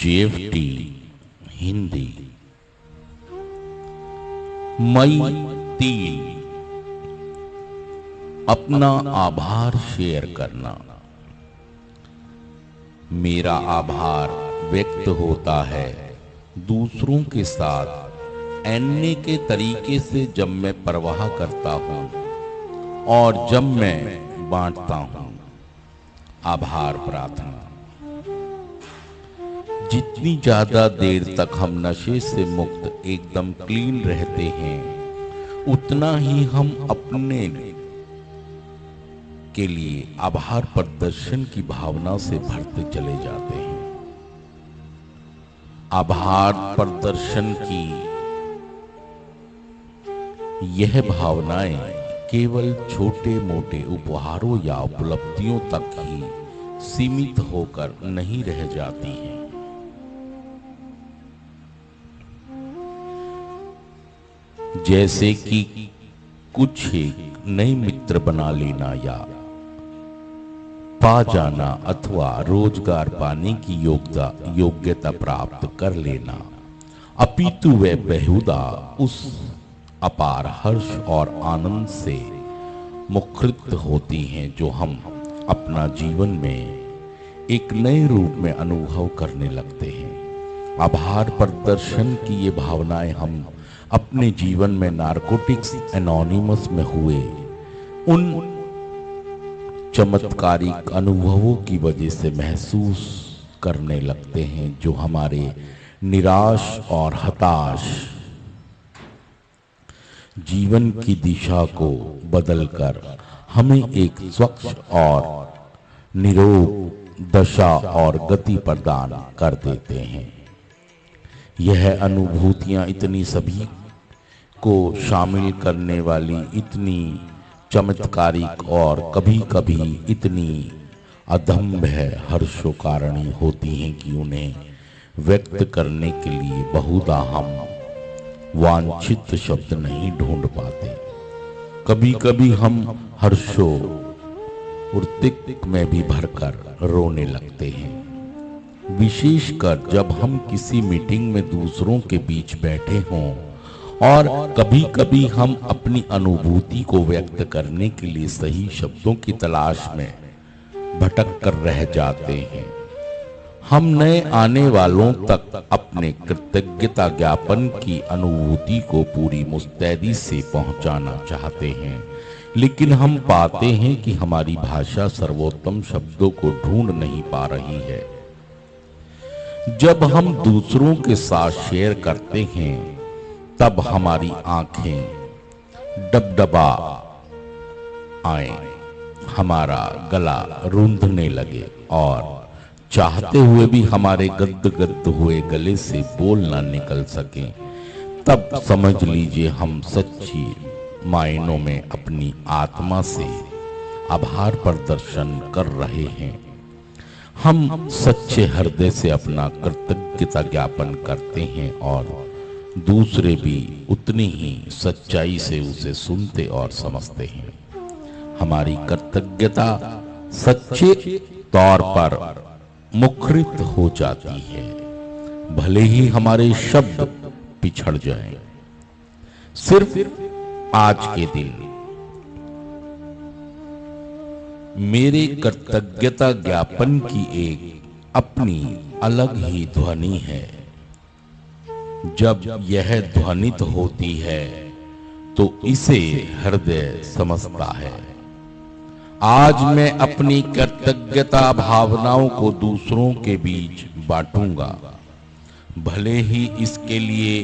JFT Hindi. मई 3 अपना आभार share करना। मेरा आभार व्यक्त होता है दूसरों के साथ ऐने के तरीके से जब मैं परवाह करता हूं और जब मैं बांटता हूं। आभार प्रार्थना। जितनी ज्यादा देर तक हम नशे से मुक्त एकदम क्लीन रहते हैं, उतना ही हम अपने के लिए आभार प्रदर्शन की भावना से भरते चले जाते हैं। आभार प्रदर्शन की यह भावनाएं केवल छोटे मोटे उपहारों या उपलब्धियों तक ही सीमित होकर नहीं रह जाती हैं। जैसे कि कुछ एक नए मित्र बना लेना या पा जाना अथवा रोजगार पाने की योग्यता प्राप्त कर लेना, अपितु वे बेहुदा उस अपार हर्ष और आनंद से मुखरित होती हैं जो हम अपना जीवन में एक नए रूप में अनुभव करने लगते हैं। आभार प्रदर्शन की ये भावनाएं हम अपने जीवन में नारकोटिक्स एनोनिमस में हुए उन चमत्कारिक अनुभवों की वजह से महसूस करने लगते हैं जो हमारे निराश और हताश जीवन की दिशा को बदलकर हमें एक स्वच्छ और निरोग दशा और गति प्रदान कर देते हैं। यह अनुभूतियां इतनी सभी को शामिल करने वाली, इतनी चमत्कारिक और कभी कभी इतनी अदम्य हर्षोकारिणी होती हैं कि उन्हें व्यक्त करने के लिए बहुधा हम वांछित शब्द नहीं ढूंढ पाते। कभी कभी हम हर्षो उर्तिक में भी भरकर रोने लगते हैं, विशेषकर जब हम किसी मीटिंग में दूसरों के बीच बैठे हों और कभी कभी हम अपनी अनुभूति को व्यक्त करने के लिए सही शब्दों की तलाश में भटक कर रह जाते हैं। हम नए आने वालों तक अपने कृतज्ञता ज्ञापन की अनुभूति को पूरी मुस्तैदी से पहुंचाना चाहते हैं, लेकिन हम पाते हैं कि हमारी भाषा सर्वोत्तम शब्दों को ढूंढ नहीं पा रही है। जब हम दूसरों के साथ शेयर करते हैं तब हमारी आंखें डबडबा आए, हमारा गला रूंधने लगे और चाहते हुए भी हमारे गद्द हुए गले से बोल ना निकल सके, तब समझ लीजिए हम सच्ची मायनों में अपनी आत्मा से आभार प्रदर्शन कर रहे हैं। हम सच्चे हृदय से अपना कृतज्ञता ज्ञापन करते हैं और दूसरे भी उतनी ही सच्चाई से उसे सुनते और समझते हैं। हमारी कृतज्ञता सच्चे तौर पर मुखरित हो जाती है, भले ही हमारे शब्द पिछड़ जाएं। सिर्फ आज के दिन मेरे कृतज्ञता ज्ञापन की एक अपनी अलग ही ध्वनि है। जब यह ध्वनित होती है तो इसे हृदय समझता है। आज मैं अपनी कृतज्ञता भावनाओं को दूसरों के बीच बांटूंगा, भले ही इसके लिए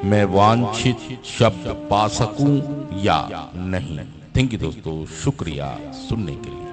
मैं वांछित शब्द पा सकूं या नहीं। थैंक यू दोस्तों, शुक्रिया सुनने के लिए।